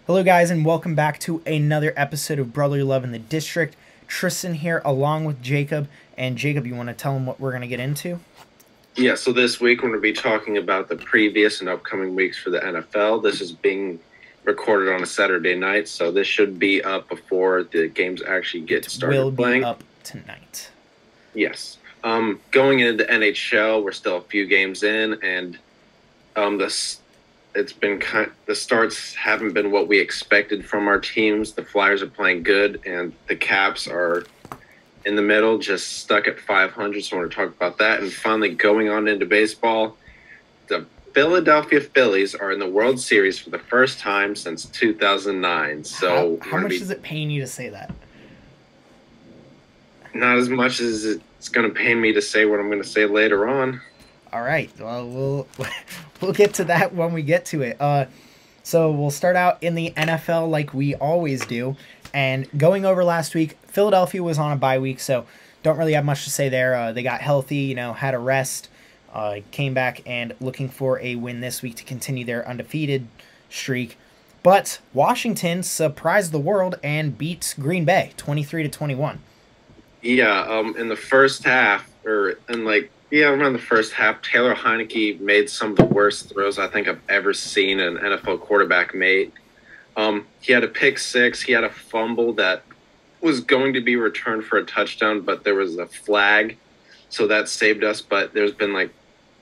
Hello guys and welcome back to another episode of Brotherly Love in the District. Tristan here along with Jacob. And Jacob, you want to tell them what we're going to get into? Yeah, so this week we're going to be talking about the previous and upcoming weeks for the NFL. This is being recorded on a Saturday night, so this should be up before the games actually get started playing. Will be up tonight. Yes. Going into the NHL, we're still a few games in, and the starts haven't been what we expected from our teams. The Flyers are playing good, and the Caps are in the middle, just stuck at 500. So I want to talk about that. And finally, going on into baseball, the Philadelphia Phillies are in the World Series for the first time since 2009. So how much is it paying you to say that? Not as much as it's going to pain me to say what I'm going to say later on. All right. Well, we'll get to that when we get to it. So we'll start out in the NFL like we always do. And going over last week, Philadelphia was on a bye week, so don't really have much to say there. They got healthy, had a rest, came back and looking for a win this week to continue their undefeated streak. But Washington surprised the world and beats Green Bay 23-21. Yeah, in the first half, around the first half, Taylor Heineke made some of the worst throws I think I've ever seen an NFL quarterback make. He had a pick six. He had a fumble that was going to be returned for a touchdown, but there was a flag, so that saved us. But there's been like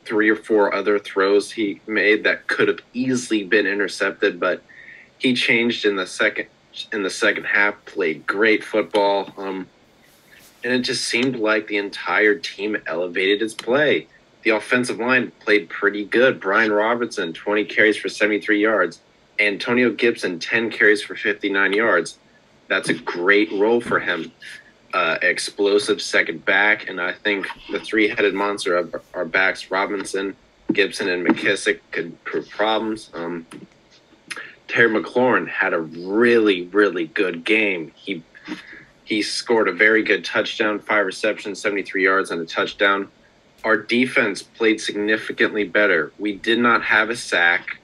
3 or 4 other throws he made that could have easily been intercepted, but he changed in the second half, played great football. And it just seemed like the entire team elevated its play. The offensive line played pretty good. Brian Robinson, 20 carries for 73 yards. Antonio Gibson, 10 carries for 59 yards. That's a great role for him. Explosive second back, and I think the three-headed monster of our backs, Robinson, Gibson, and McKissick, could prove problems. Terry McLaurin had a really, really good game. He scored a very good touchdown, 5 receptions, 73 yards, and a touchdown. Our defense played significantly better. We did not have a sack,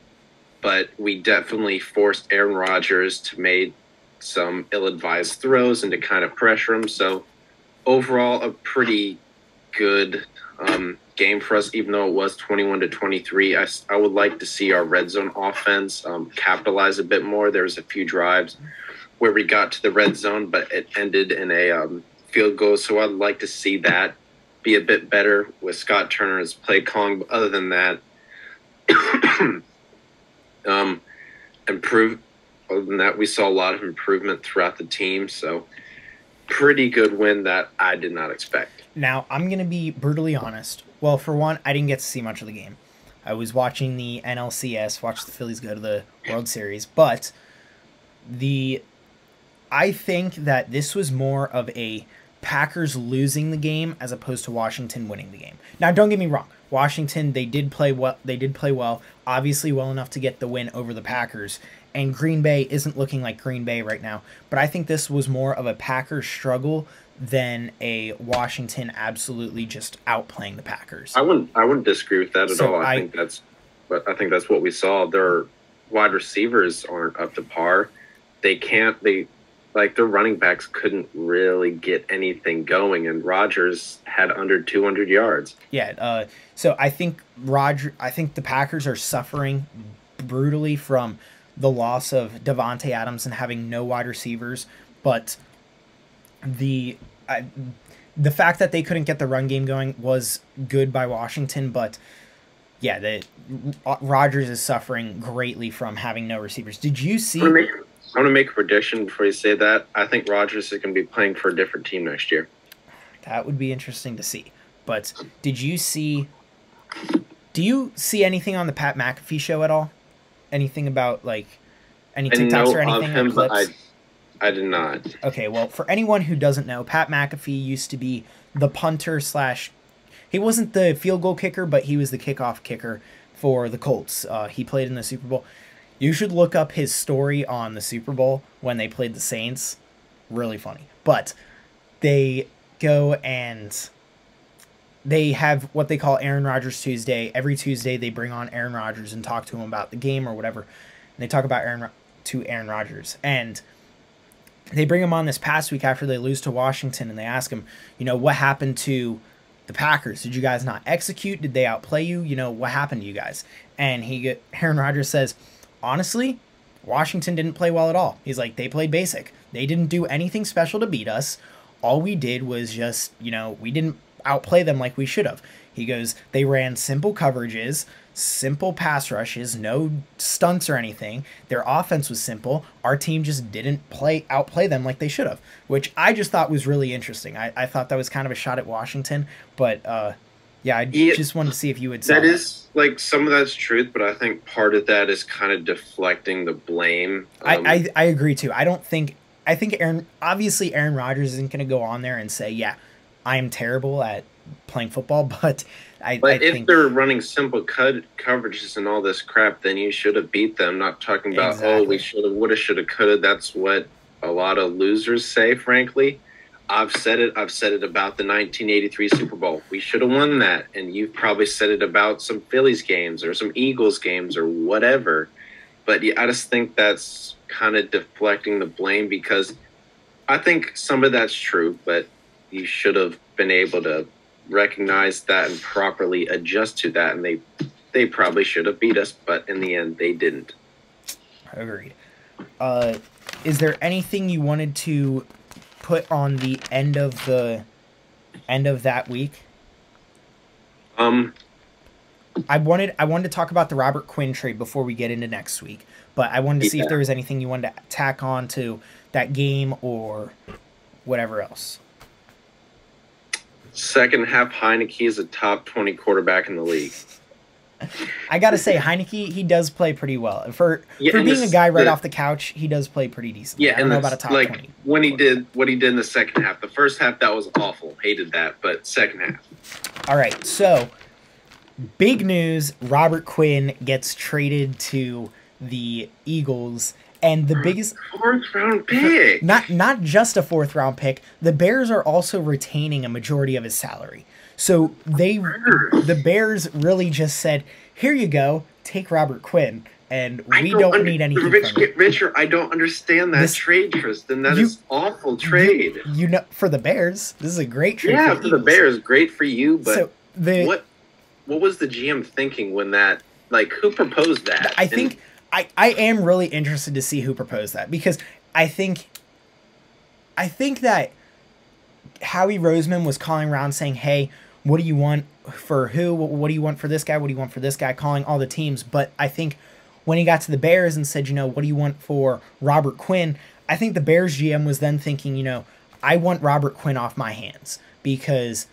but we definitely forced Aaron Rodgers to make some ill-advised throws and to kind of pressure him. So overall, a pretty good game for us, even though it was 21-23. I would like to see our red zone offense capitalize a bit more. There was a few drives where we got to the red zone, but it ended in a field goal. So I'd like to see that be a bit better with Scott Turner's play calling. But other than that, we saw a lot of improvement throughout the team. So pretty good win that I did not expect. Now, I'm going to be brutally honest. Well, for one, I didn't get to see much of the game. I was watching the NLCS, watched the Phillies go to the World Series, but I think that this was more of a Packers losing the game as opposed to Washington winning the game. Now, don't get me wrong. Washington, they did play well, obviously well enough to get the win over the Packers. And Green Bay isn't looking like Green Bay right now. But I think this was more of a Packers struggle than a Washington absolutely just outplaying the Packers. I wouldn't disagree with that at all. I think that's what we saw. Their wide receivers aren't up to par. Their running backs couldn't really get anything going, and Rodgers had under 200 yards. Yeah, so I think the Packers are suffering brutally from the loss of Davante Adams and having no wide receivers, but the fact that they couldn't get the run game going was good by Washington, but yeah, Rodgers is suffering greatly from having no receivers. Did you see? I want to make a prediction before you say that. I think Rodgers is going to be playing for a different team next year. That would be interesting to see. But do you see anything on the Pat McAfee show at all? Anything about any TikToks or anything? Him, but I did not. Okay, well, for anyone who doesn't know, Pat McAfee used to be the punter / he wasn't the field goal kicker, but he was the kickoff kicker for the Colts. He played in the Super Bowl. You should look up his story on the Super Bowl when they played the Saints. Really funny. But they go and they have what they call Aaron Rodgers Tuesday. Every Tuesday they bring on Aaron Rodgers and talk to him about the game or whatever. And they talk about to Aaron Rodgers. And they bring him on this past week after they lose to Washington, and they ask him, what happened to the Packers? Did you guys not execute? Did they outplay you? What happened to you guys? And Aaron Rodgers says, honestly, Washington didn't play well at all. He's like, they played basic. They didn't do anything special to beat us. All we did was just, we didn't outplay them like we should have. He goes, they ran simple coverages, simple pass rushes, no stunts or anything. Their offense was simple. Our team just didn't outplay them like they should have, which I just thought was really interesting. I thought that was kind of a shot at Washington, but I just wanted to see if you would say that. Is like some of that's truth, but I think part of that is kind of deflecting the blame. I agree too. I think Aaron Rodgers isn't going to go on there and say, yeah, I am terrible at playing football, but I think they're running simple coverages and all this crap, then you should have beat them. Not talking about, exactly. We should have, woulda, shoulda, coulda. That's what a lot of losers say, frankly. I've said it about the 1983 Super Bowl. We should have won that. And you've probably said it about some Phillies games or some Eagles games or whatever. But yeah, I just think that's kind of deflecting the blame, because I think some of that's true, but you should have been able to recognize that and properly adjust to that. And they probably should have beat us, but in the end, they didn't. Agreed. Is there anything you wanted to put on the end of that week? I wanted to talk about the Robert Quinn trade before we get into next week, but I wanted to see if there was anything you wanted to tack on to that game or whatever else. Second half, Heineke is a top 20 quarterback in the league. I gotta say, Heineke, he does play pretty well. For being a guy right off the couch, he does play pretty decent. Yeah, I don't know about a top 20. When he did what he did in the second half. The first half, that was awful. Hated that, but second half. All right, so big news, Robert Quinn gets traded to the Eagles. And the biggest 4th round pick. Not just a 4th round pick. The Bears are also retaining a majority of his salary. So the Bears really just said, "Here you go, take Robert Quinn, and we don't need anything rich from you." Get richer. I don't understand that trade, Tristan. That is awful trade. For the Bears, this is a great trade. Yeah, for the Bears, great for you. But so what was the GM thinking when that? Like, who proposed that? I think. I am really interested to see who proposed that, because I think that Howie Roseman was calling around saying, hey, what do you want for who? What do you want for this guy? What do you want for this guy? Calling all the teams. But I think when he got to the Bears and said, what do you want for Robert Quinn? I think the Bears GM was then thinking, I want Robert Quinn off my hands, because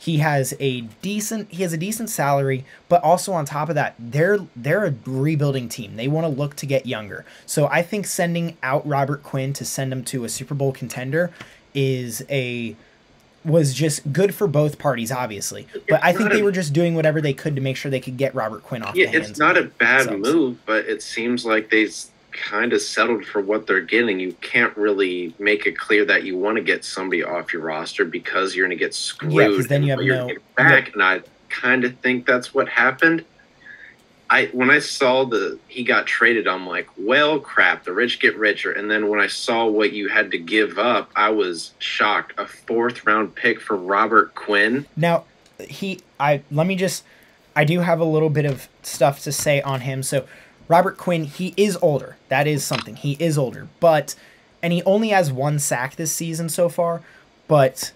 he has a decent salary, but also on top of that, they're a rebuilding team. They want to look to get younger. So I think sending out Robert Quinn to send him to a Super Bowl contender was just good for both parties, obviously. But I think they were just doing whatever they could to make sure they could get Robert Quinn off the hands. It's not a bad move, but it seems like they kind of settled for what they're getting. You can't really make it clear that you want to get somebody off your roster, because you're going to get screwed. Yeah, because then you have no back, and I kind of think that's what happened. When I saw he got traded, I'm like, well, crap, the rich get richer. And then when I saw what you had to give up, I was shocked. A 4th round pick for Robert Quinn. Now, I do have a little bit of stuff to say on him. So Robert Quinn, he is older. That is something. He is older. And he only has 1 sack this season so far. But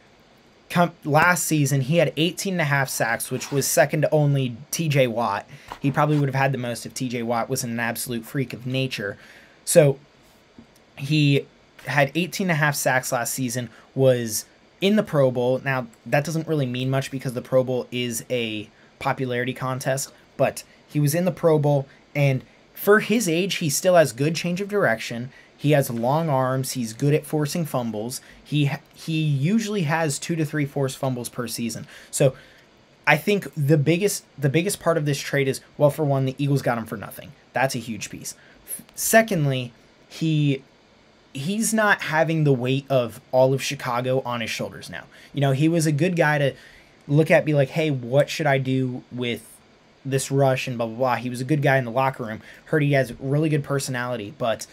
last season, he had 18.5 sacks, which was second to only TJ Watt. He probably would have had the most if TJ Watt was an absolute freak of nature. So he had 18.5 sacks last season, was in the Pro Bowl. Now, that doesn't really mean much, because the Pro Bowl is a popularity contest, but he was in the Pro Bowl, and for his age, he still has good change of direction. He has long arms. He's good at forcing fumbles. He usually has 2 to 3 forced fumbles per season. So I think the biggest part of this trade is, well, for one, the Eagles got him for nothing. That's a huge piece. Secondly, he's not having the weight of all of Chicago on his shoulders now. He was a good guy to look at, be like, hey, what should I do with this rush and blah, blah, blah. He was a good guy in the locker room. Heard he has really good personality, but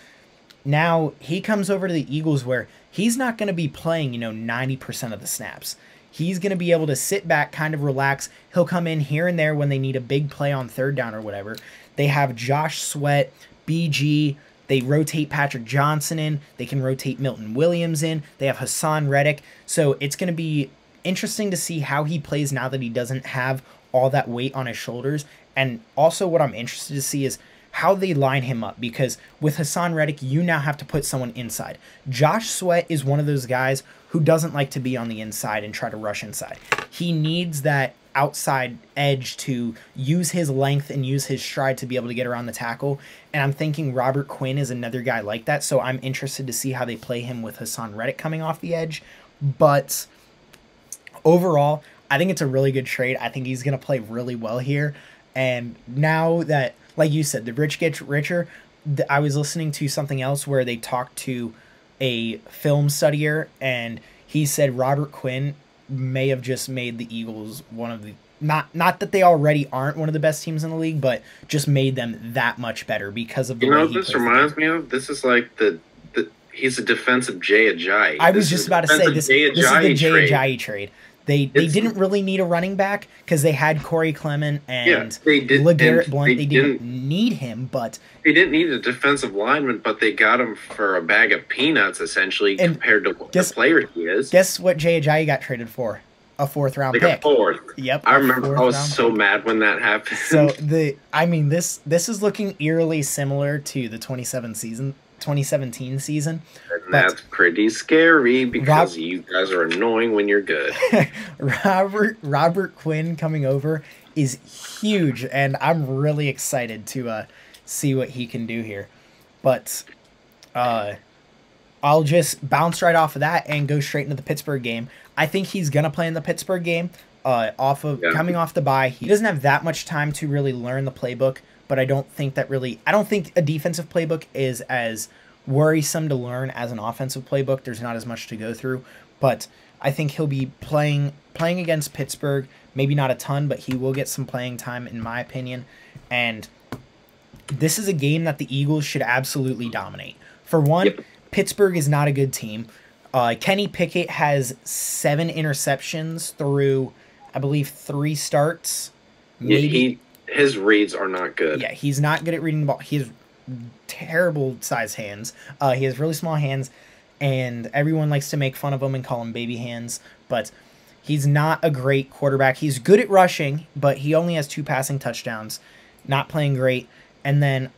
now he comes over to the Eagles where he's not going to be playing, 90% of the snaps. He's going to be able to sit back, kind of relax. He'll come in here and there when they need a big play on third down or whatever. They have Josh Sweat, BG. They rotate Patrick Johnson in. They can rotate Milton Williams in. They have Hassan Reddick. So it's going to be interesting to see how he plays now that he doesn't have all that weight on his shoulders. And also what I'm interested to see is how they line him up, because with Hassan Reddick, you now have to put someone inside. Josh Sweat is one of those guys who doesn't like to be on the inside and try to rush inside. He needs that outside edge to use his length and use his stride to be able to get around the tackle. And I'm thinking Robert Quinn is another guy like that, so I'm interested to see how they play him with Hassan Reddick coming off the edge. But overall, I think it's a really good trade. I think he's going to play really well here. And now that, like you said, the rich get richer, I was listening to something else where they talked to a film studier, and he said Robert Quinn may have just made the Eagles one of the, not that they already aren't one of the best teams in the league, but just made them that much better because of the way he plays. This reminds me of? This is like he's a defensive Jay Ajayi. I was just about to say this is the Jay Ajayi trade. They didn't really need a running back because they had Corey Clement and LeGarrette Blount. They didn't need him, but they didn't need a defensive lineman, but they got him for a bag of peanuts, essentially, compared to the player he is. Guess what Jay Ajayi got traded for? A 4th-round pick. A fourth. Yep. I remember. I was so mad when that happened. So this is looking eerily similar to the 2017 season. And that's pretty scary because you guys are annoying when you're good. Robert Quinn coming over is huge, and I'm really excited to see what he can do here. But I'll just bounce right off of that and go straight into the Pittsburgh game. I think he's going to play in the Pittsburgh game coming off the bye. He doesn't have that much time to really learn the playbook, but I don't think a defensive playbook is as worrisome to learn as an offensive playbook. There's not as much to go through, but I think he'll be playing against Pittsburgh. Maybe not a ton, but he will get some playing time, in my opinion. And this is a game that the Eagles should absolutely dominate. For one, Pittsburgh is not a good team. Kenny Pickett has 7 interceptions through, I believe, 3 starts. Maybe. His reads are not good. Yeah, he's not good at reading the ball. He has terrible size hands. He has really small hands, and everyone likes to make fun of him and call him baby hands. But he's not a great quarterback. He's good at rushing, but he only has 2 passing touchdowns. Not playing great. And then,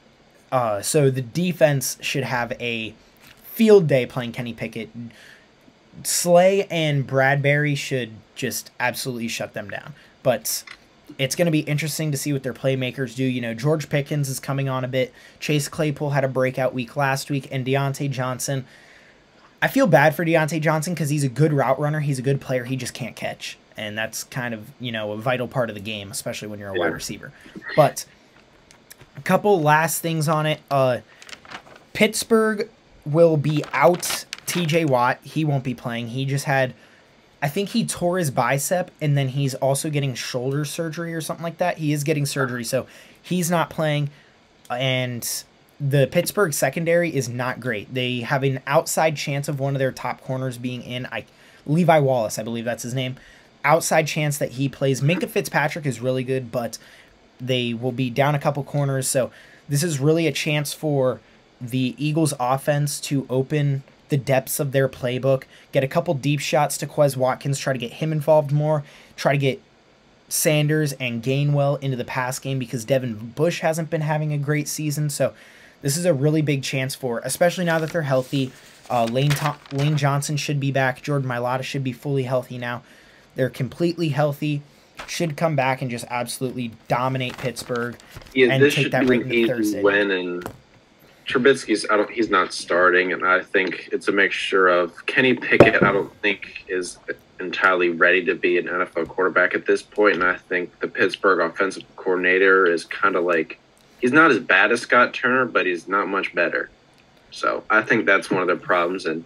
so the defense should have a field day playing Kenny Pickett. Slay and Bradbury should just absolutely shut them down. But it's going to be interesting to see what their playmakers do. George Pickens is coming on a bit. Chase Claypool had a breakout week last week. And Deontay Johnson, I feel bad for Deontay Johnson because he's a good route runner. He's a good player. He just can't catch. And that's kind of, a vital part of the game, especially when you're a wide receiver. But a couple last things on it. Pittsburgh will be out TJ Watt. He won't be playing. He just had, I think he tore his bicep, and then he's also getting shoulder surgery or something like that. He is getting surgery, so he's not playing. And the Pittsburgh secondary is not great. They have an outside chance of one of their top corners being in. Levi Wallace, I believe that's his name. Outside chance that he plays. Minkah Fitzpatrick is really good, but they will be down a couple corners. So this is really a chance for the Eagles offense to open the depths of their playbook, get a couple deep shots to Quez Watkins, try to get him involved more, try to get Sanders and Gainwell into the pass game because Devin Bush hasn't been having a great season. So this is a really big chance for, especially now that they're healthy. Lane Johnson should be back. Jordan Mailata should be fully healthy now. They're completely healthy. Should come back and just absolutely dominate Pittsburgh and take that right into Thursday. Win, and Trubisky's he's not starting, and I think it's a mixture of Kenny Pickett. I don't think is entirely ready to be an NFL quarterback at this point, and I think the Pittsburgh offensive coordinator is kind of like, he's not as bad as Scott Turner, but he's not much better. So I think that's one of their problems. And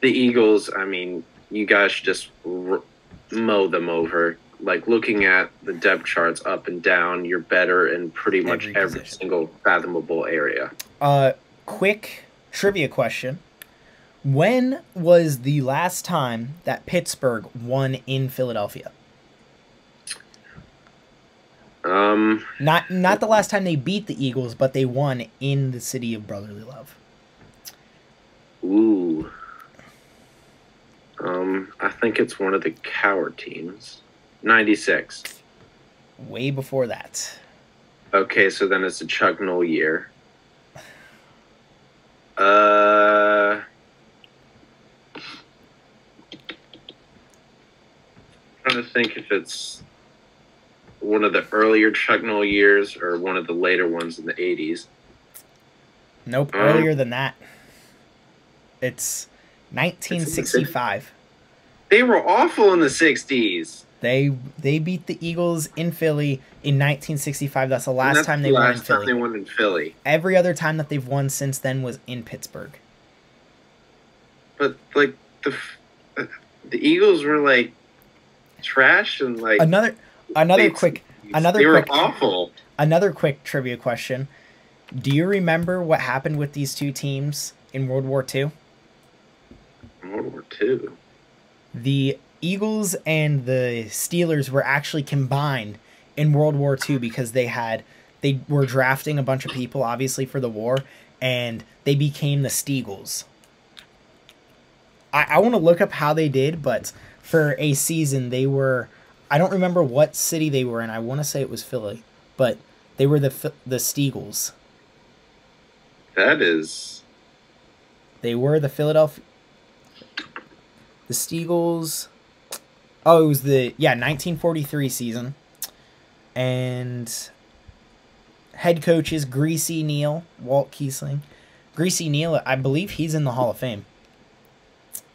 the Eagles, I mean, you guys should just mow them over. Like, looking at the depth charts up and down, you're better in pretty much every single fathomable area. Quick Trivia question. When was the last time that Pittsburgh won in Philadelphia? Not the last time they beat the Eagles, but they won in the city of brotherly love. Ooh. I think it's one of the coward teams. 96. Way before that. Okay, so then it's a Chuck Noll year. Trying to think if it's one of the earlier Chuck Noll years or one of the later ones in the 80s. Nope, earlier than that. It's 1965. They were awful in the 60s. They beat the Eagles in Philly in 1965. That's the last time they won in Philly. They won in Philly. Every other time that they've won since then was in Pittsburgh. But like the Eagles were like trash and like another quick awful. Another quick trivia question. Do you remember what happened with these two teams in World War II? World War II. The Eagles and the Steelers were actually combined in World War II because they were drafting a bunch of people, obviously, for the war, and they became the Steagles. I want to look up how they did, but for a season they were, I don't remember what city they were in. I want to say it was Philly, but they were the Steagles. They were the Philadelphia. The Steagles. Oh, it was the 1943 season, and head coach is Greasy Neal, Walt Kiesling. Greasy Neal, I believe he's in the Hall of Fame.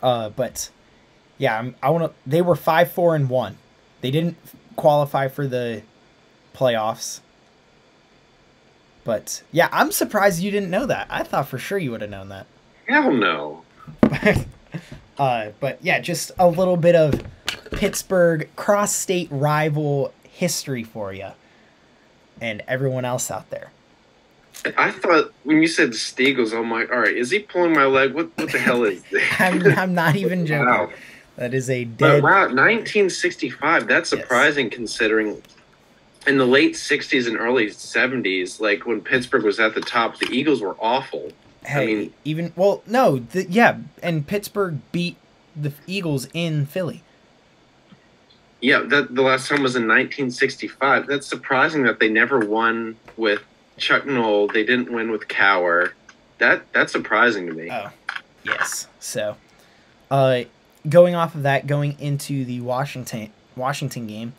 But yeah, they were 5-4-1. They didn't qualify for the playoffs. But yeah, I'm surprised you didn't know that. I thought for sure you would have known that. Hell no. But yeah, just a little bit of Pittsburgh cross-state rival history for you and everyone else out there. I thought when you said the Steagles, I'm like, all right, is he pulling my leg? What the hell is this? I'm not even joking. Wow. That is a dead... But wow, 1965, that's surprising considering in the late 60s and early 70s, like when Pittsburgh was at the top, the Eagles were awful. Hey, and Pittsburgh beat the Eagles in Philly. Yeah, the last time was in 1965. That's surprising that they never won with Chuck Noll. They didn't win with Cowher. That's surprising to me. Oh, yes. So, going off of that, going into the Washington game,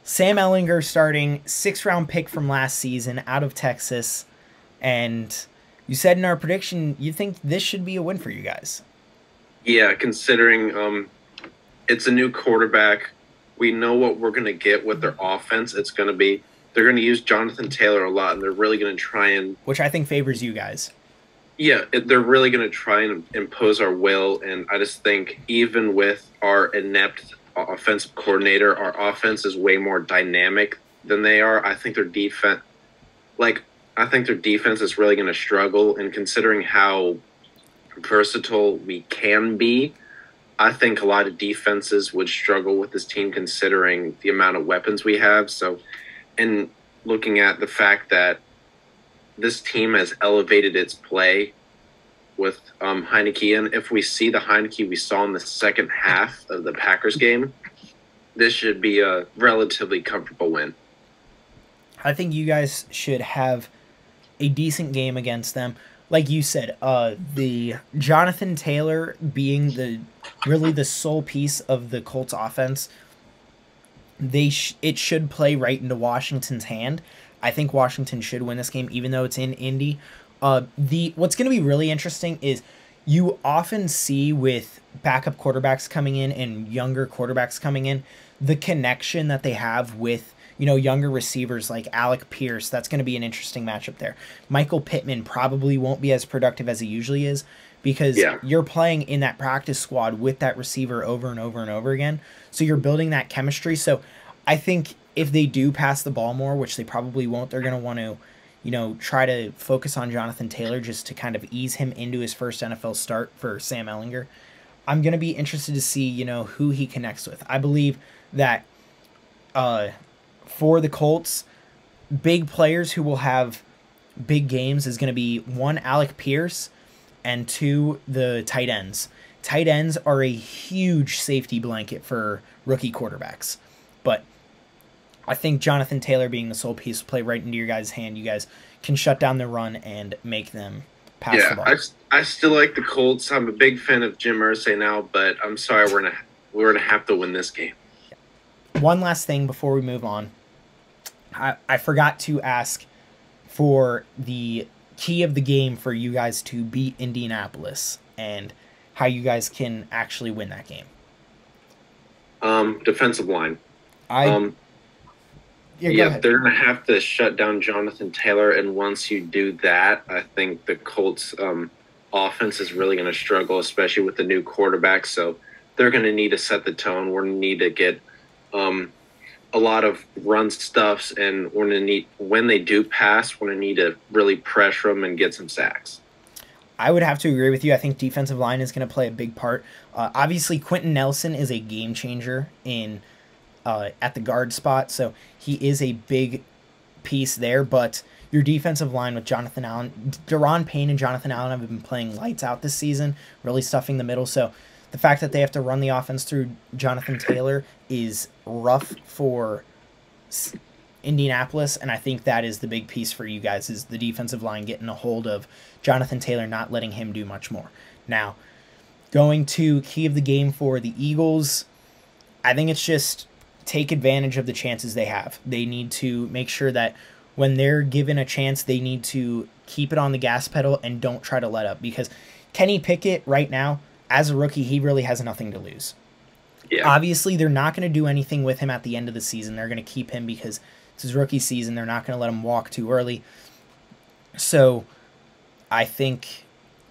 Sam Ehlinger starting, 6th-round pick from last season out of Texas, and you said in our prediction you think this should be a win for you guys. Yeah, considering it's a new quarterback. We know what we're going to get with their offense. It's going to be, they're going to use Jonathan Taylor a lot, and they're really going to try and... Which I think favors you guys. Yeah, they're really going to try and impose our will, and I just think even with our inept offensive coordinator, our offense is way more dynamic than they are. I think their defense is really going to struggle, and considering how versatile we can be, I think a lot of defenses would struggle with this team considering the amount of weapons we have. So, and looking at the fact that this team has elevated its play with Heineke, and if we see the Heineke we saw in the second half of the Packers game, this should be a relatively comfortable win. I think you guys should have a decent game against them. Like you said, the Jonathan Taylor being really the sole piece of the Colts offense, it should play right into Washington's hand. I think Washington should win this game, even though it's in Indy. What's going to be really interesting is you often see with backup quarterbacks coming in and younger quarterbacks coming in, the connection that they have with younger receivers like Alec Pierce. That's going to be an interesting matchup there. Michael Pittman probably won't be as productive as he usually is because you're playing in that practice squad with that receiver over and over and over again. So you're building that chemistry. So I think if they do pass the ball more, which they probably won't, they're going to want to, try to focus on Jonathan Taylor just to kind of ease him into his first NFL start for Sam Ehlinger. I'm going to be interested to see, who he connects with. I believe that for the Colts, big players who will have big games is going to be one, Alec Pierce, and two, the tight ends. Tight ends are a huge safety blanket for rookie quarterbacks. But I think Jonathan Taylor being the sole piece will play right into your guys' hand. You guys can shut down the run and make them pass the ball. I still like the Colts. I'm a big fan of Jim Irsay now, but I'm sorry, we're gonna have to win this game. One last thing before we move on. I forgot to ask for the key of the game for you guys to beat Indianapolis and how you guys can actually win that game. Defensive line. They're going to have to shut down Jonathan Taylor, and once you do that, I think the Colts offense is really going to struggle, especially with the new quarterback. So they're going to need to set the tone. We're going to need to get a lot of run stuffs, and we're going to need, when they do pass, we're going to need to really pressure them and get some sacks. I would have to agree with you. I think defensive line is going to play a big part. Obviously, Quentin Nelson is a game changer at the guard spot, so he is a big piece there. But your defensive line with Jonathan Allen, Daron Payne and Jonathan Allen have been playing lights out this season, really stuffing the middle. So the fact that they have to run the offense through Jonathan Taylor is rough for Indianapolis, and I think that is the big piece for you guys, is the defensive line getting a hold of Jonathan Taylor, not letting him do much more. Now, going to key of the game for the Eagles, I think it's just take advantage of the chances they have. They need to make sure that when they're given a chance, they need to keep it on the gas pedal and don't try to let up, because Kenny Pickett right now, as a rookie, he really has nothing to lose. Yeah. Obviously, they're not going to do anything with him at the end of the season. They're going to keep him because it's his rookie season. They're not going to let him walk too early. So I think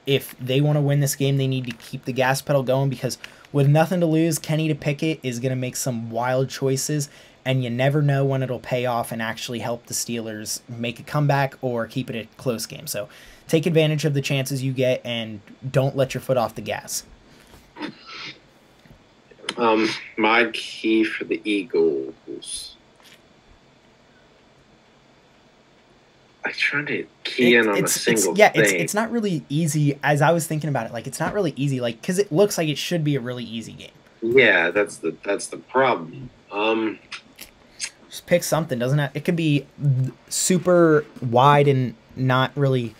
if they want to win this game, they need to keep the gas pedal going, because with nothing to lose, Kenny Pickett is going to make some wild choices, and you never know when it'll pay off and actually help the Steelers make a comeback or keep it a close game. So take advantage of the chances you get and don't let your foot off the gas. My key for the Eagles. I'm trying to key in on a single thing. It's not really easy. As I was thinking about it, it's not really easy, because it looks like it should be a really easy game. Yeah, that's the problem. Just pick something, doesn't it? It could be super wide and not really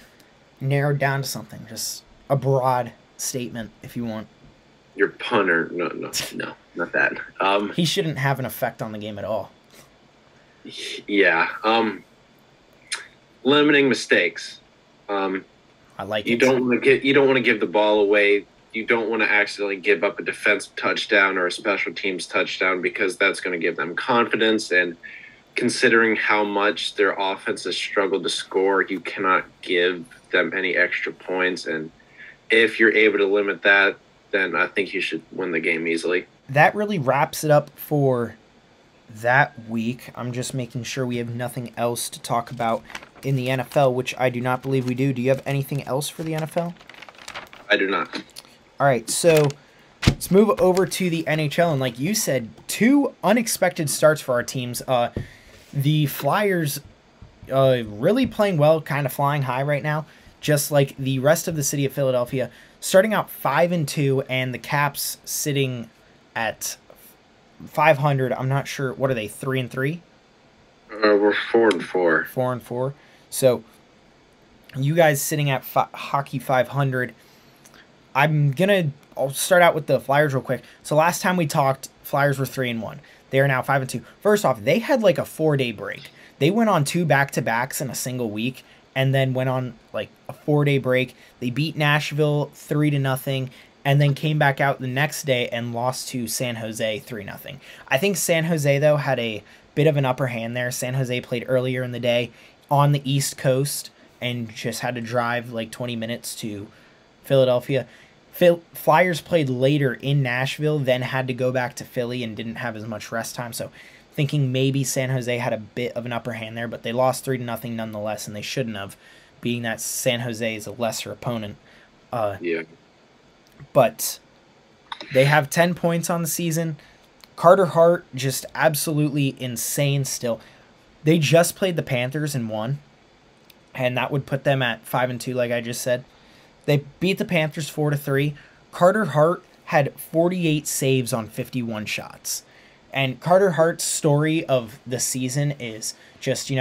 narrowed down to something. Just a broad statement, if you want. Your punter, no, not that. He shouldn't have an effect on the game at all. Yeah. Limiting mistakes. I like you it. You don't want to give the ball away. You don't want to accidentally give up a defensive touchdown or a special teams touchdown, because that's going to give them confidence. And considering how much their offense has struggled to score, you cannot give them any extra points. And if you're able to limit that, then I think you should win the game easily. That really wraps it up for that week. I'm just making sure we have nothing else to talk about in the NFL, which I do not believe we do. Do you have anything else for the NFL? I do not. All right, so let's move over to the NHL. And like you said, two unexpected starts for our teams. The Flyers really playing well, kind of flying high right now, just like the rest of the city of Philadelphia, starting out 5-2, and the Caps sitting at 500. I'm not sure. What are they, 3-3? We're 4-4. 4-4. So you guys sitting at hockey 500. I'll start out with the Flyers real quick. So last time we talked, Flyers were 3-1. They are now 5-2. First off, they had like a 4-day break. They went on 2 back-to-backs in a single week, and then went on like a 4-day break. They beat Nashville 3-0, and then came back out the next day and lost to San Jose 3-0. I think San Jose, though, had a bit of an upper hand there. San Jose played earlier in the day on the East Coast and just had to drive like 20 minutes to Philadelphia. Flyers played later in Nashville, then had to go back to Philly and didn't have as much rest time. So thinking maybe San Jose had a bit of an upper hand there, but they lost 3-0 nonetheless, and they shouldn't have, being that San Jose is a lesser opponent. Yeah. But they have 10 points on the season. Carter Hart, just absolutely insane still. They just played the Panthers and won, and that would put them at 5-2, like I just said. They beat the Panthers 4-3. Carter Hart had 48 saves on 51 shots. And Carter Hart's story of the season is just,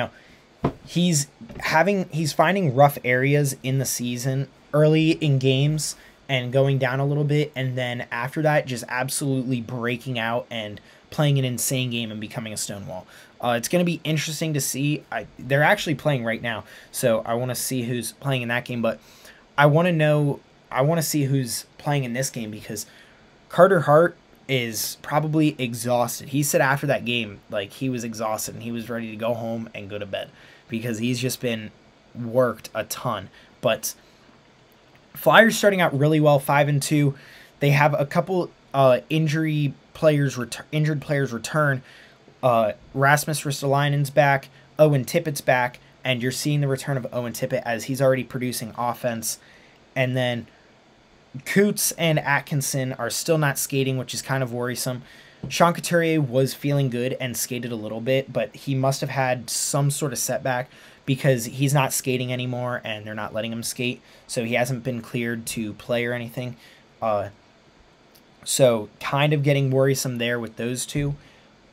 he's finding rough areas in the season early in games and going down a little bit, and then after that just absolutely breaking out and playing an insane game and becoming a Stonewall. It's going to be interesting to see. They're actually playing right now, so I want to see who's playing in that game, but I want to see who's playing in this game, because Carter Hart is probably exhausted. He said after that game, like, he was exhausted and he was ready to go home and go to bed because he's just been worked a ton. But Flyers starting out really well, 5-2. They have a couple injured players return. Rasmus Ristolainen's back, Owen Tippett's back, and you're seeing the return of Owen Tippett as he's already producing offense. And then Coots and Atkinson are still not skating, which is kind of worrisome. Sean Couturier was feeling good and skated a little bit, but he must have had some sort of setback because he's not skating anymore and they're not letting him skate, so he hasn't been cleared to play or anything. So kind of getting worrisome there with those two,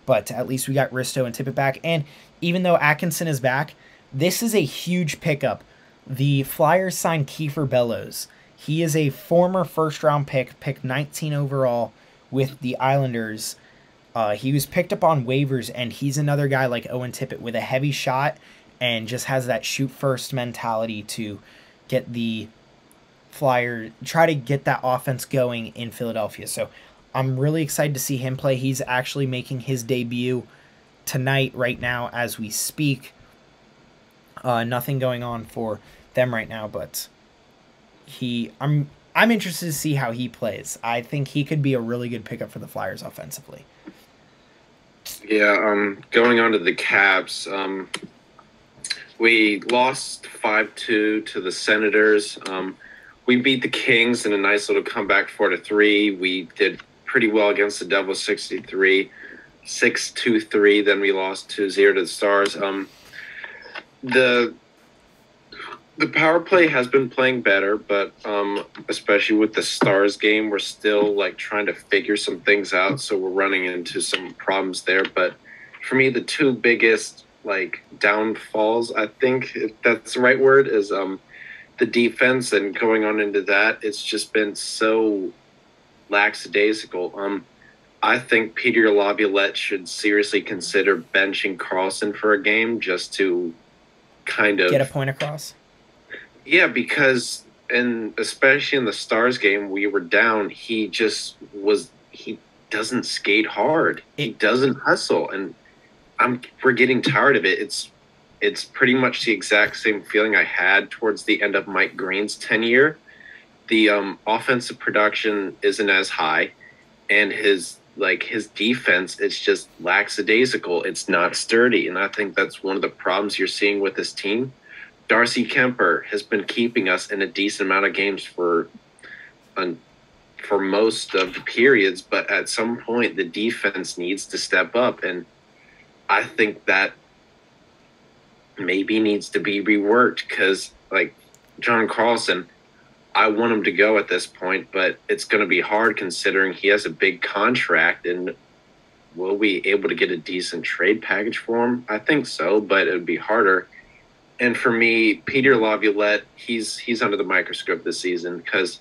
but at least we got Risto and Tippett back. And even though Atkinson is back, this is a huge pickup. The Flyers signed Kiefer Bellows. He is a former first-round pick 19 overall with the Islanders. He was picked up on waivers, and he's another guy like Owen Tippett with a heavy shot and just has that shoot-first mentality to get the Flyers, try to get that offense going in Philadelphia. So I'm really excited to see him play. He's actually making his debut tonight, right now, as we speak. Nothing going on for them right now, but I'm interested to see how he plays. I think he could be a really good pickup for the Flyers offensively. Yeah, going on to the Caps, we lost 5-2 to the Senators. We beat the Kings in a nice little comeback 4-3. We did pretty well against the Devils 6-3. Then we lost 2-0 to the Stars. The power play has been playing better, but especially with the Stars game, we're still trying to figure some things out. So we're running into some problems there. But for me, the two biggest downfalls, I think, if that's the right word, is the defense. And going on into that, it's just been so lackadaisical. I think Peter Laviolette should seriously consider benching Carlson for a game just to kind of get a point across. Yeah, because especially in the Stars game, we were down. He doesn't skate hard. He doesn't hustle, and we're getting tired of it. It's pretty much the exact same feeling I had towards the end of Mike Green's tenure. The offensive production isn't as high, and his defense, it's just lackadaisical. It's not sturdy, and I think that's one of the problems you're seeing with this team. Darcy Kemper has been keeping us in a decent amount of games for most of the periods, but at some point the defense needs to step up, and I think that maybe needs to be reworked because, John Carlson, I want him to go at this point, but it's going to be hard considering he has a big contract, and will we be able to get a decent trade package for him? I think so, but it would be harder. And for me, Peter Laviolette, he's under the microscope this season because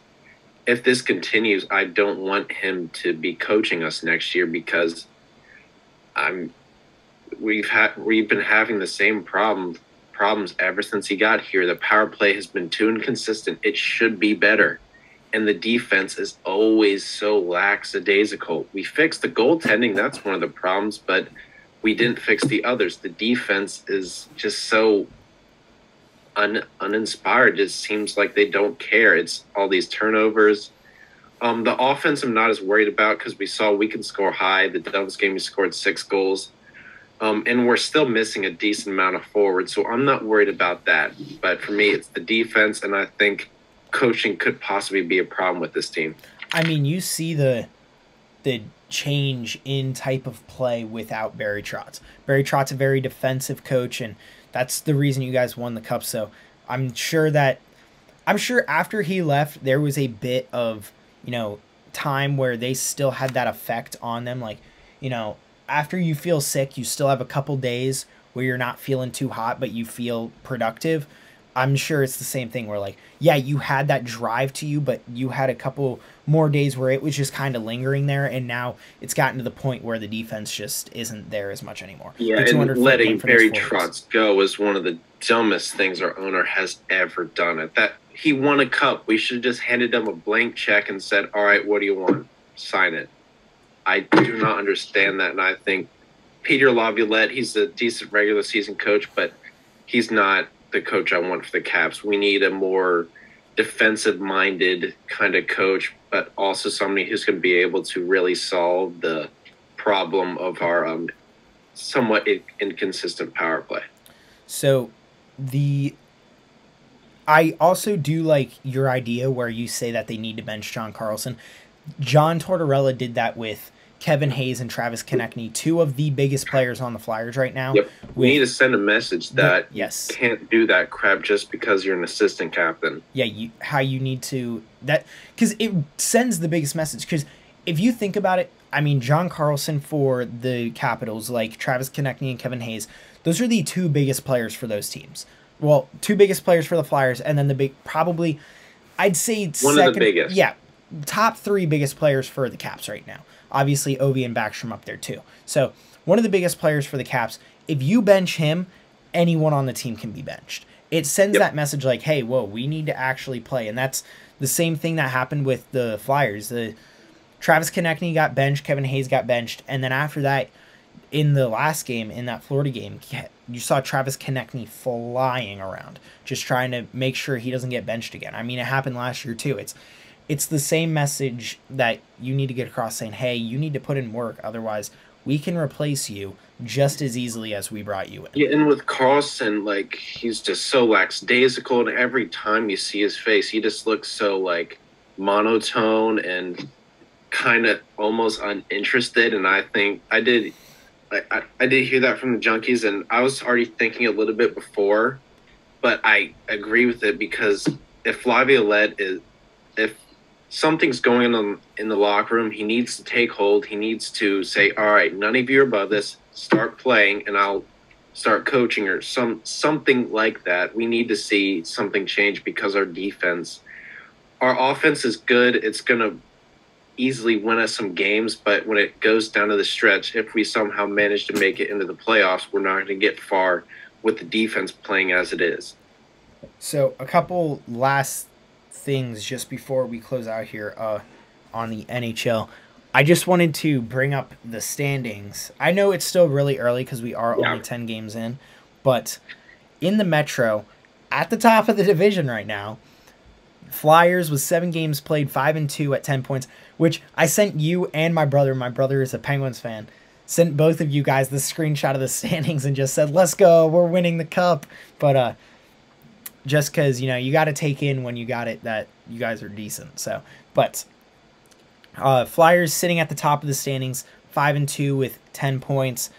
if this continues, I don't want him to be coaching us next year because we've been having the same problems ever since he got here. The power play has been too inconsistent. It should be better. And the defense is always so lackadaisical. We fixed the goaltending. That's one of the problems, but we didn't fix the others. The defense is just so uninspired. It seems like they don't care. It's all these turnovers. The offense I'm not as worried about because we saw we can score high. The Devils game we scored 6 goals. And we're still missing a decent amount of forward, so I'm not worried about that. But for me, it's the defense, and I think coaching could possibly be a problem with this team. I mean, you see the change in type of play without Barry Trotz. Barry Trotz a very defensive coach, and that's the reason you guys won the cup. So I'm sure after he left, there was a bit of, time where they still had that effect on them. Like, after you feel sick, you still have a couple days where you're not feeling too hot, but you feel productive. I'm sure it's the same thing where, like, yeah, you had that drive to you, but you had a couple more days where it was just kind of lingering there, and now it's gotten to the point where the defense just isn't there as much anymore. Yeah, and letting Barry Trotz go is one of the dumbest things our owner has ever done. At that, he won a cup. We should have just handed him a blank check and said, all right, what do you want? Sign it. I do not understand that, and I think Peter Laviolette, he's a decent regular season coach, but he's not the coach I want for the Caps. We need a more defensive-minded kind of coach, but also somebody who's going to be able to really solve the problem of our somewhat inconsistent power play. So I also do like your idea where you say that they need to bench John Carlson. John Tortorella did that with Kevin Hayes and Travis Konechny, two of the biggest players on the Flyers right now. Yep. We need to send a message that yes, you can't do that crap just because you're an assistant captain. Yeah, you need to because it sends the biggest message. Because if you think about it, I mean, John Carlson for the Capitals, like Travis Konechny and Kevin Hayes, those are the two biggest players for those teams. Well, two biggest players for the Flyers, and then I'd say one of the biggest. Yeah, top three biggest players for the Caps right now. Obviously, Ovi and Backstrom up there too. So one of the biggest players for the Caps. If you bench him, anyone on the team can be benched. It sends that message like, hey, whoa, we need to actually play. And that's the same thing that happened with the Flyers. Travis Konechny got benched, Kevin Hayes got benched, and then after that, in the last game, in that Florida game, you saw Travis Konechny flying around, just trying to make sure he doesn't get benched again. I mean, it happened last year too. It's the same message that you need to get across saying, hey, you need to put in work, otherwise we can replace you just as easily as we brought you in. Yeah, and with Carlson, like, he's just so lackadaisical, and every time you see his face, he just looks so, like, monotone and kind of almost uninterested, and I think I did hear that from the Junkies, and I was already thinking a little bit before, but I agree with it because if something's going on in the locker room, he needs to take hold. He needs to say, all right, none of you are above this. Start playing, and I'll start coaching or something like that. We need to see something change because our offense is good. It's going to easily win us some games, but when it goes down to the stretch, if we somehow manage to make it into the playoffs, we're not going to get far with the defense playing as it is. So a couple last things just before we close out here on the NHL. I just wanted to bring up the standings. I know it's still really early because we are only 10 games in, but in the Metro, at the top of the division right now, Flyers with 7 games played, 5-2 at 10 points, which I sent you and my brother. My brother is a Penguins fan. Sent both of you guys the screenshot of the standings and just said, let's go, we're winning the cup. But just because, you got to take in when you got it that you guys are decent. So, but Flyers sitting at the top of the standings, 5-2 with 10 points.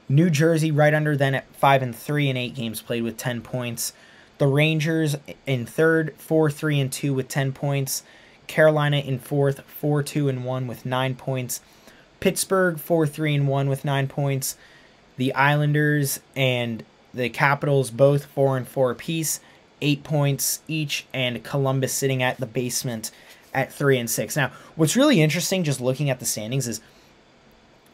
New Jersey right under them at 5-3 in 8 games played with 10 points. The Rangers in third, 4-3-2 with 10 points. Carolina in fourth, 4-2-1 with 9 points. Pittsburgh 4-3-1 with 9 points. The Islanders and the Capitals both 4-4 apiece, 8 points each, and Columbus sitting at the basement at 3-6. Now, what's really interesting just looking at the standings is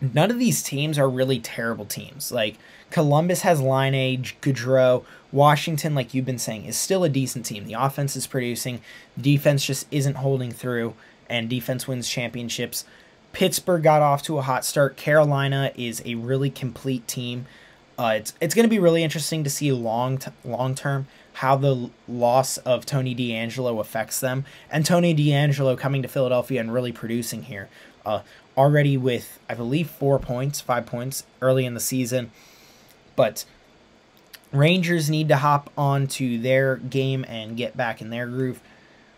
none of these teams are really terrible teams. Like, Columbus has Line, Gaudreau. Washington, like you've been saying, is still a decent team. The offense is producing. Defense just isn't holding through, and defense wins championships. Pittsburgh got off to a hot start. Carolina is a really complete team. It's going to be really interesting to see long term how the loss of Tony DeAngelo affects them. And Tony DeAngelo coming to Philadelphia and really producing here. already with, I believe, 5 points early in the season. But Rangers need to hop onto their game and get back in their groove.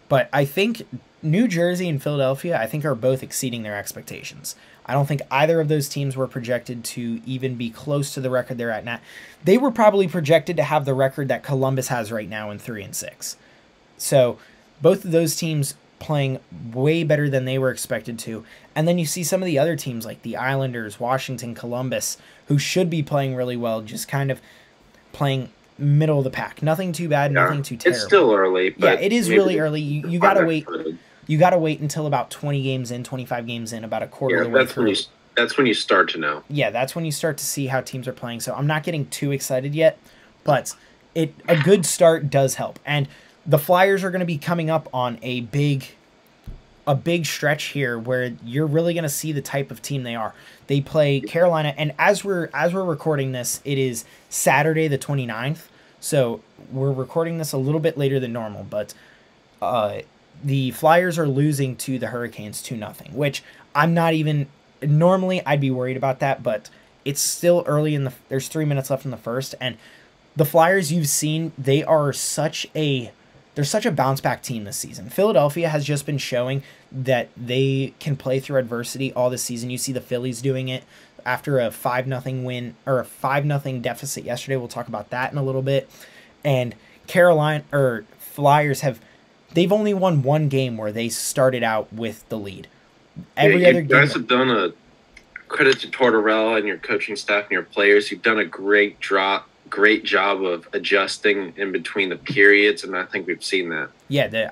But I think New Jersey and Philadelphia, I think, are both exceeding their expectations. I don't think either of those teams were projected to even be close to the record they're at now. They were probably projected to have the record that Columbus has right now in 3-6. So both of those teams playing way better than they were expected to. And then you see some of the other teams like the Islanders, Washington, Columbus, who should be playing really well, just kind of playing middle of the pack. Nothing too bad, nothing too terrible. It's still early. But yeah, it is really early. You gotta wait. You gotta wait until about 20 games in, 25 games in, about a quarter of the way through. That's when you start to know. Yeah, that's when you start to see how teams are playing. So I'm not getting too excited yet, but a good start does help. And the Flyers are going to be coming up on a big stretch here where you're really going to see the type of team they are. They play Carolina, and as we're recording this, it is Saturday the 29th. So we're recording this a little bit later than normal, but the Flyers are losing to the Hurricanes 2-0, which I'm not even normally I'd be worried about that, but it's still early in there's 3 minutes left in the first, and the Flyers you've seen, they're such a bounce back team this season. Philadelphia has just been showing that they can play through adversity all this season. You see the Phillies doing it after a 5-0 win or a 5-0 deficit yesterday. We'll talk about that in a little bit. And Flyers they've only won one game where they started out with the lead. Every other game, guys have done a credit to Tortorella and your coaching staff and your players. You've done a great job of adjusting in between the periods, and I think we've seen that. Yeah,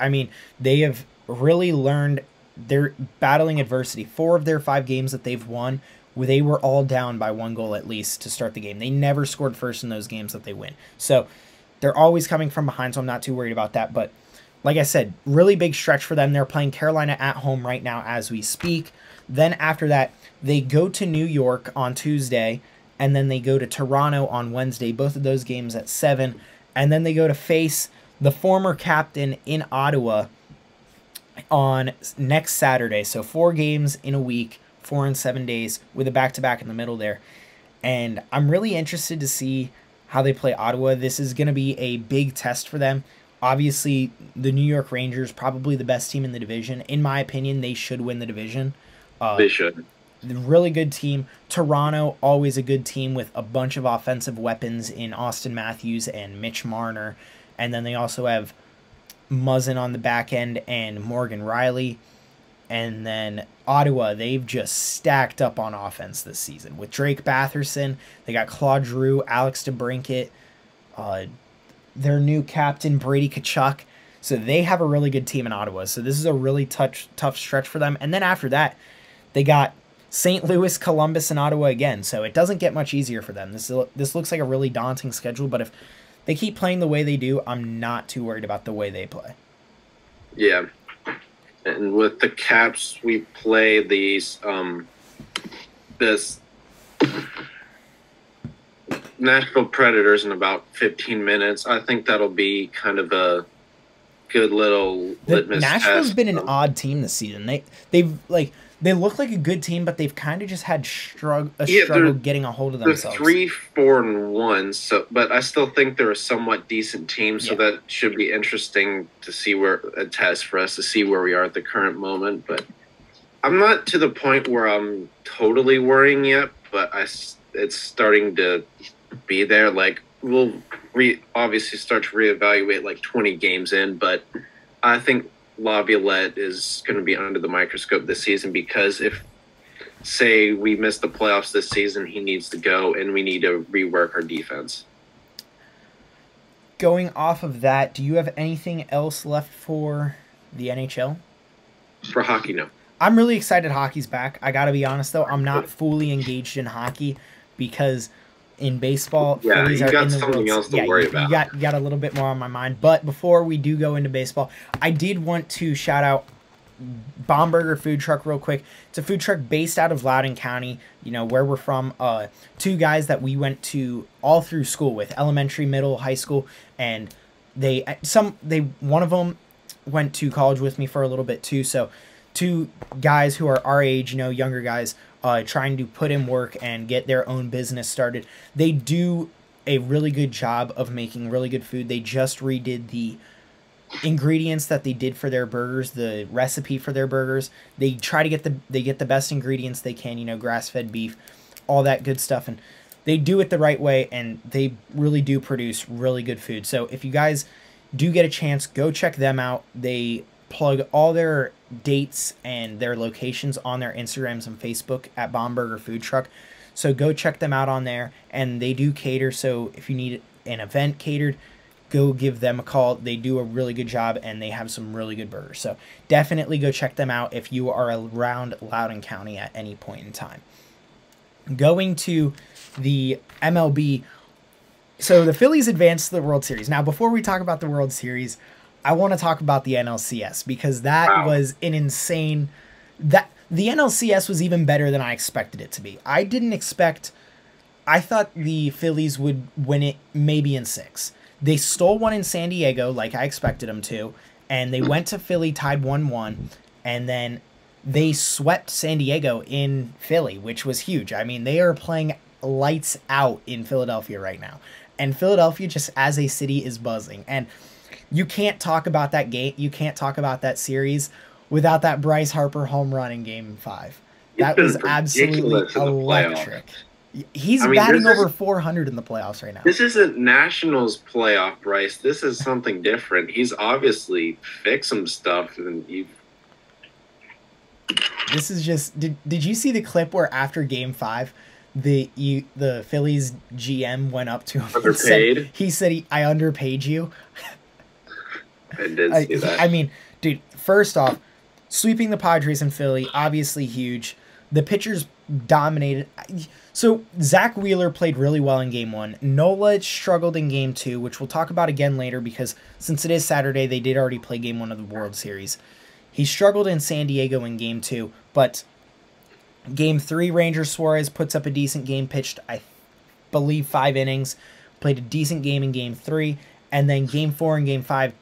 they have really learned. They're battling adversity. 4 of their 5 games that they've won, they were all down by 1 goal at least to start the game. They never scored first in those games that they win. So they're always coming from behind, so I'm not too worried about that. But like I said, really big stretch for them. They're playing Carolina at home right now as we speak. Then after that, they go to New York on Tuesday, and then they go to Toronto on Wednesday, both of those games at 7. And then they go to face the former captain in Ottawa on next Saturday. So 4 games in a week, 4 in 7 days, with a back-to-back in the middle there. And I'm really interested to see how they play Ottawa. This is going to be a big test for them. Obviously, the New York Rangers, probably the best team in the division. In my opinion, they should win the division. They should. Really good team. Toronto, always a good team with a bunch of offensive weapons in Austin Matthews and Mitch Marner. And then they also have Muzzin on the back end and Morgan Riley. And then Ottawa, they've just stacked up on offense this season. With Drake Batherson, they got Claude Giroux, Alex DeBrincat, their new captain, Brady Tkachuk. So they have a really good team in Ottawa. So this is a really tough stretch for them. And then after that, they got St. Louis, Columbus, and Ottawa again. So it doesn't get much easier for them. This looks like a really daunting schedule, but if they keep playing the way they do, I'm not too worried about the way they play. Yeah. And with the Caps, we play this Nashville Predators in about 15 minutes. I think that'll be kind of a good little litmus test. Nashville's been an odd team this season. They look like a good team, but they've kind of just had struggle getting a hold of themselves. They're 3-4-1, so but I still think they're a somewhat decent team. So that should be interesting to see a test for us to see where we are at the current moment. But I'm not to the point where I'm totally worrying yet. But it's starting to be there. Like we'll obviously start to reevaluate like 20 games in, but I think Laviolette is going to be under the microscope this season because if, say, we miss the playoffs this season, he needs to go and we need to rework our defense. Going off of that, do you have anything else left for the NHL? For hockey, no. I'm really excited hockey's back. I got to be honest, though. I'm not fully engaged in hockey because in baseball, Phillies are in the something else to worry about. You got a little bit more on my mind. But before we do go into baseball, I did want to shout out Baumburger Food Truck real quick. It's a food truck based out of Loudoun County, where we're from. 2 guys that we went to all through school with, elementary, middle, high school, and one of them went to college with me for a little bit too. So two guys who are our age, younger guys, trying to put in work and get their own business started. They do a really good job of making really good food. They just redid the ingredients that they did for their burgers, the recipe for their burgers. They try to get the best ingredients they can, grass-fed beef, all that good stuff, and they do it the right way, and they really do produce really good food. So if you guys do get a chance, go check them out. They plug all their dates and their locations on their Instagrams and Facebook at Bomberger Food Truck. So go check them out on there, and they do cater. So if you need an event catered, go give them a call. They do a really good job, and they have some really good burgers. So definitely go check them out if you are around Loudoun County at any point in time. Going to the MLB, so the Phillies advanced to the World Series. Now, before we talk about the World Series, I want to talk about the NLCS, because that was an insane... The NLCS was even better than I expected it to be. I thought the Phillies would win it maybe in 6. They stole one in San Diego, like I expected them to, and they went to Philly, tied 1-1, and then they swept San Diego in Philly, which was huge. I mean, they are playing lights out in Philadelphia right now, and Philadelphia, just as a city, is buzzing. And you can't talk about that game, you can't talk about that series without that Bryce Harper home run in Game 5. That was absolutely electric. He's batting over 400 in the playoffs right now. This isn't Nationals playoff, Bryce. This is something different. He's obviously fixed some stuff, and This is just... Did you see the clip where after Game 5, the Phillies GM went up to him? Underpaid? He said, I underpaid you. I did see that. I mean, dude, first off, sweeping the Padres and Philly, obviously huge. The pitchers dominated. So Zach Wheeler played really well in Game 1. Nola struggled in Game 2, which we'll talk about again later, because since it is Saturday, they did already play Game 1 of the World Series. He struggled in San Diego in Game 2, but Game 3, Ranger Suarez puts up a decent game, pitched, I believe, 5 innings, played a decent game in Game 3, and then Game 4 and Game 5,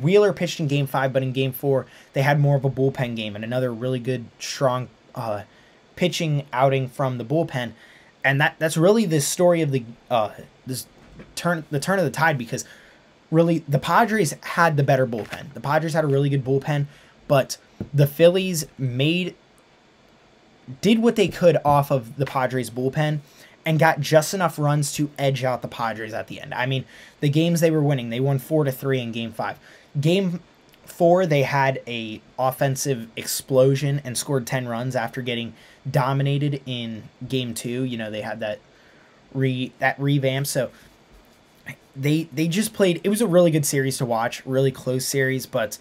Wheeler pitched in Game 5, but in Game 4, they had more of a bullpen game, and another really good, strong pitching outing from the bullpen. And that's really the story of the turn of the tide, because really the Padres had the better bullpen. The Padres had a really good bullpen, but the Phillies did what they could off of the Padres bullpen and got just enough runs to edge out the Padres at the end. I mean, the games they were winning, they won 4-3 in Game 5. Game 4, they had a offensive explosion and scored 10 runs after getting dominated in Game 2. They had that revamp. So they just played. It was a really good series to watch, really close series. But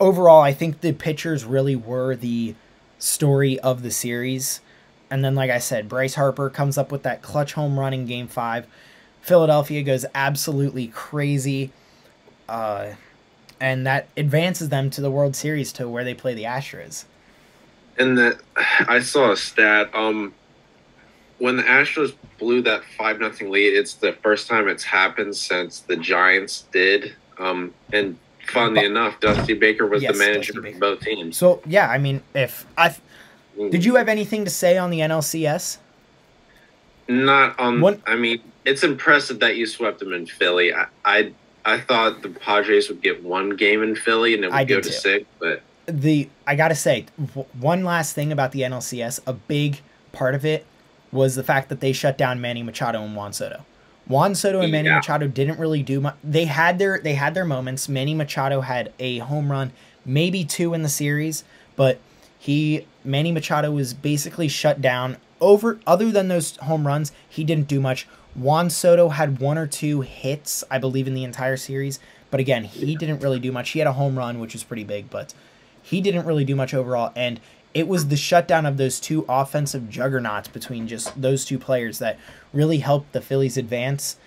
overall, I think the pitchers really were the story of the series. And then, like I said, Bryce Harper comes up with that clutch home run in Game 5. Philadelphia goes absolutely crazy. And that advances them to the World Series, to where they play the Astros. And I saw a stat. When the Astros blew that 5-0 lead, it's the first time it's happened since the Giants did. And funnily enough, Dusty Baker was the manager of both teams. So yeah, I mean, did you have anything to say on the NLCS? Not on. I mean, it's impressive that you swept them in Philly. I thought the Padres would get one game in Philly and it would go to 6, but I gotta say, one last thing about the NLCS, a big part of it was the fact that they shut down Manny Machado and Juan Soto. Juan Soto and Manny Machado didn't really do much. They had their moments. Manny Machado had a home run, maybe 2 in the series, but Manny Machado was basically shut down. Other than those home runs, he didn't do much. Juan Soto had 1 or 2 hits, I believe, in the entire series. But again, he didn't really do much. He had a home run, which was pretty big, but he didn't really do much overall. And it was the shutdown of those 2 offensive juggernauts between just those 2 players that really helped the Phillies advance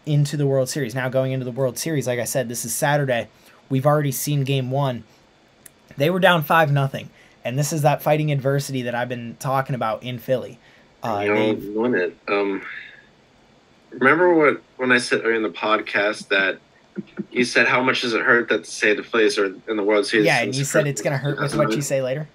into the World Series. Now, going into the World Series, like I said, this is Saturday. We've already seen Game 1. They were down 5-0. And this is that fighting adversity that I've been talking about in Philly. They won it. Remember when I said earlier in the podcast that You said how much does it hurt that say the Phillies are in the World Series? Yeah, and you said it's gonna hurt with what you say later.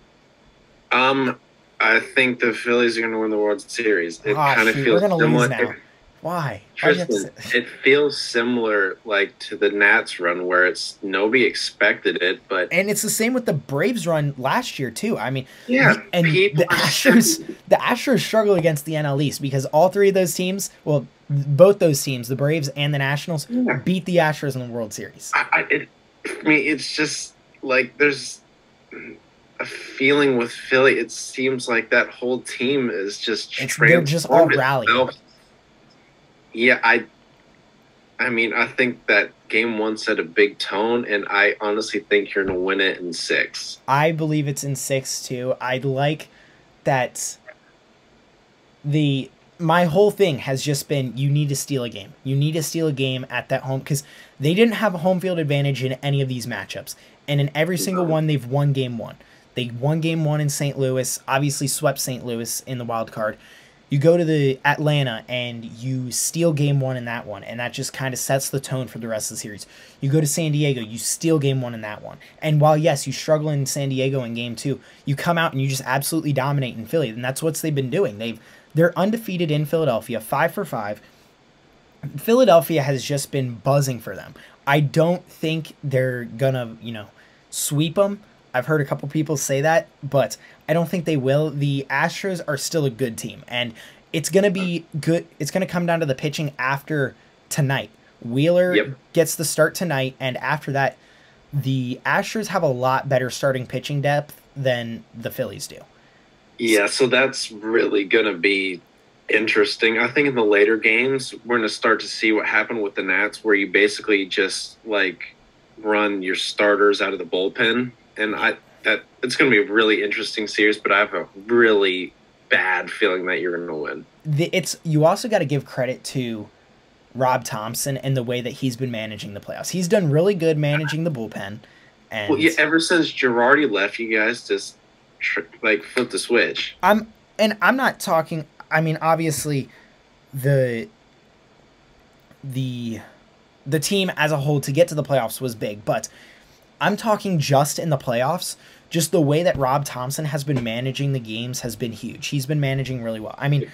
I think the Phillies are going to win the World Series. It Ah, kind of shoot, we're feels gonna similar. lose now. Why? Why'd you have to say Tristan, it feels similar like to the Nats run where it's nobody expected it, but And it's the same with the Braves run last year too. I mean, yeah, and people the Astros struggle against the NL East because all three of those teams, well, both those teams, the Braves and the Nationals, beat the Astros in the World Series. I mean, it's just like there's a feeling with Philly. It seems like that whole team is just They're just all rallying. Yeah, I mean, I think that game one set a big tone, and I honestly think you're going to win it in 6. I believe it's in 6 too. I'd like that my whole thing has just been you need to steal a game. You need to steal a game at that home because they didn't have a home field advantage in any of these matchups. And in every single one, they've won game 1. They won game 1 in St. Louis, obviously swept St. Louis in the wild card. You go to the Atlanta and you steal game 1 in that one, and that just kind of sets the tone for the rest of the series. You go to San Diego, you steal game 1 in that one. And while, yes, you struggle in San Diego in game 2, you come out and you just absolutely dominate in Philly, and that's what they've been doing. They're undefeated in Philadelphia, 5 for 5. Philadelphia has just been buzzing for them. I don't think they're gonna, sweep them. I've heard a couple people say that, but I don't think they will. The Astros are still a good team, and it's going to be good. It's going to come down to the pitching after tonight. Wheeler gets the start tonight, and after that, the Astros have a lot better starting pitching depth than the Phillies do. Yeah, so that's really going to be interesting. I think in the later games, we're going to start to see what happened with the Nats, where you basically just, run your starters out of the bullpen. And it's going to be a really interesting series, but I have a really bad feeling that you're going to win. You also got to give credit to Rob Thompson and the way that he's been managing the playoffs. He's done really good managing the bullpen. And well, yeah, ever since Girardi left, you guys just flip the switch. I'm not talking. I mean, obviously, the team as a whole to get to the playoffs was big, but I'm talking just in the playoffs. Just the way that Rob Thompson has been managing the games has been huge. He's been managing really well. I mean,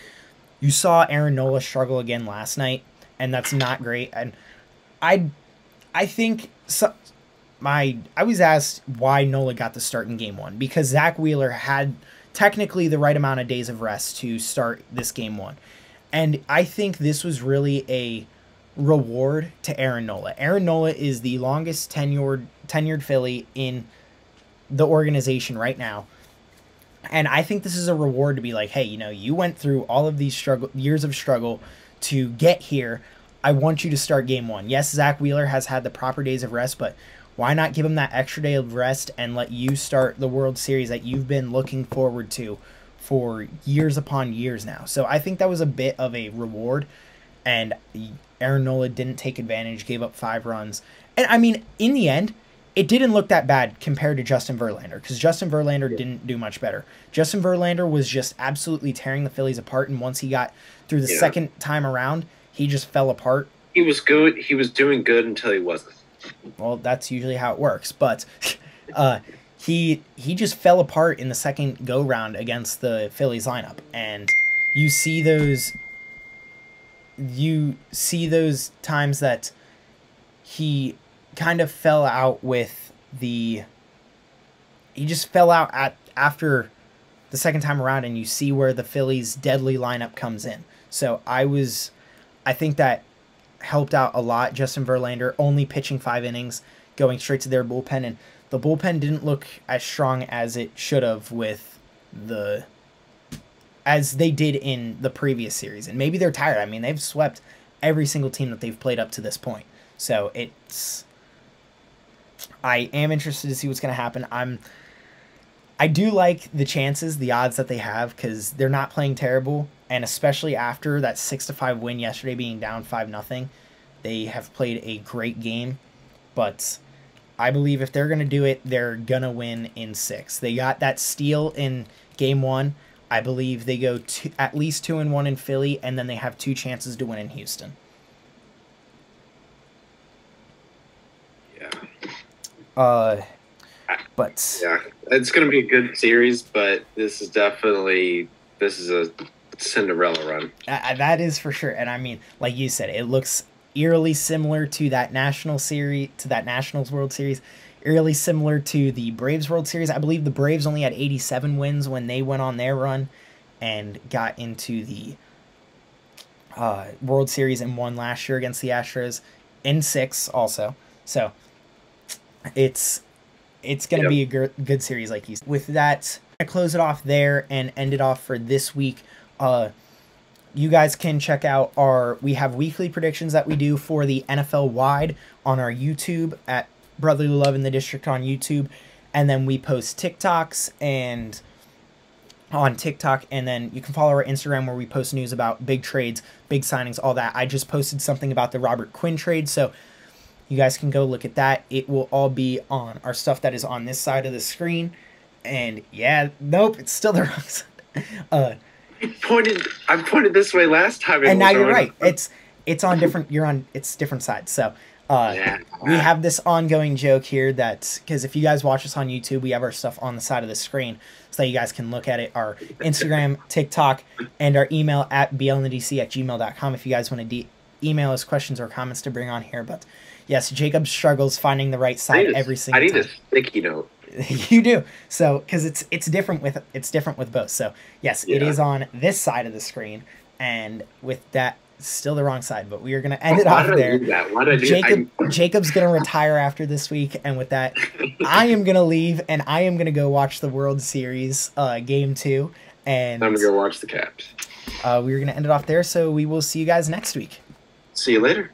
you saw Aaron Nola struggle again last night, and that's not great. And I think I was asked why Nola got the start in game 1 because Zach Wheeler had technically the right amount of days of rest to start this game 1. And I think this was really a reward to Aaron Nola. Aaron Nola is the longest tenured Philly in the organization right now. And I think this is a reward to be like, hey, you went through all of these years of struggle to get here. I want you to start game 1. Yes, Zach Wheeler has had the proper days of rest, but why not give him that extra day of rest and let you start the World Series that you've been looking forward to for years upon years now? So I think that was a bit of a reward, and Aaron Nola didn't take advantage, gave up 5 runs. And, I mean, in the end, it didn't look that bad compared to Justin Verlander because Justin Verlander didn't do much better. Justin Verlander was just absolutely tearing the Phillies apart, and once he got through the second time around, he just fell apart. He was good. He was doing good until he wasn't. Well, that's usually how it works, but he just fell apart in the second go-round against the Phillies lineup, and you see those times that he kind of fell out after the second time around, and you see where the Phillies' deadly lineup comes in. So I think that helped out a lot. Justin Verlander only pitching 5 innings, going straight to their bullpen, and the bullpen didn't look as strong as it should have as they did in the previous series. And maybe they're tired. I mean, they've swept every single team that they've played up to this point. So I am interested to see what's going to happen. I do like the odds that they have because they're not playing terrible, and especially after that 6-5 win yesterday, being down 5-0, they have played a great game. But I believe if they're going to do it, they're going to win in 6. They got that steal in game 1. I believe they go at least 2-1 in Philly, and then they have 2 chances to win in Houston. But Yeah, it's going to be a good series, but this is a Cinderella run. that is for sure. And I mean, like you said, it looks eerily similar to that Nationals World Series, eerily similar to the Braves World Series. I believe the Braves only had 87 wins when they went on their run and got into the World Series and won last year against the Astros in 6 also. So it's going to be a good series, like you said. With that, I close it off there and end it off for this week. You guys can check out we have weekly predictions that we do for the NFL wide on our YouTube at Brotherly Love in the District on YouTube. And then we post TikToks and on TikTok, and then you can follow our Instagram where we post news about big trades, big signings, all that. I just posted something about the Robert Quinn trade, so you guys can go look at that. It will all be on our stuff that is on this side of the screen. And yeah, nope, it's still the wrong side. I pointed this way last time, and now you're right. It's on different. It's different sides. So we have this ongoing joke here that because if you guys watch us on YouTube, we have our stuff on the side of the screen so that you guys can look at it. Our Instagram, TikTok, and our email at blndc@gmail.com if you guys want to email us questions or comments to bring on here. But yes, Jacob struggles finding the right side every single time. I need a sticky note. You do. So because it's different with both. So yes, it is on this side of the screen, and with that, still the wrong side. But we are going to end it off there. Jacob's going to retire after this week, and with that, I am going to leave, and I am going to go watch the World Series Game 2. And I'm going to go watch the Caps. We're going to end it off there. So we will see you guys next week. See you later.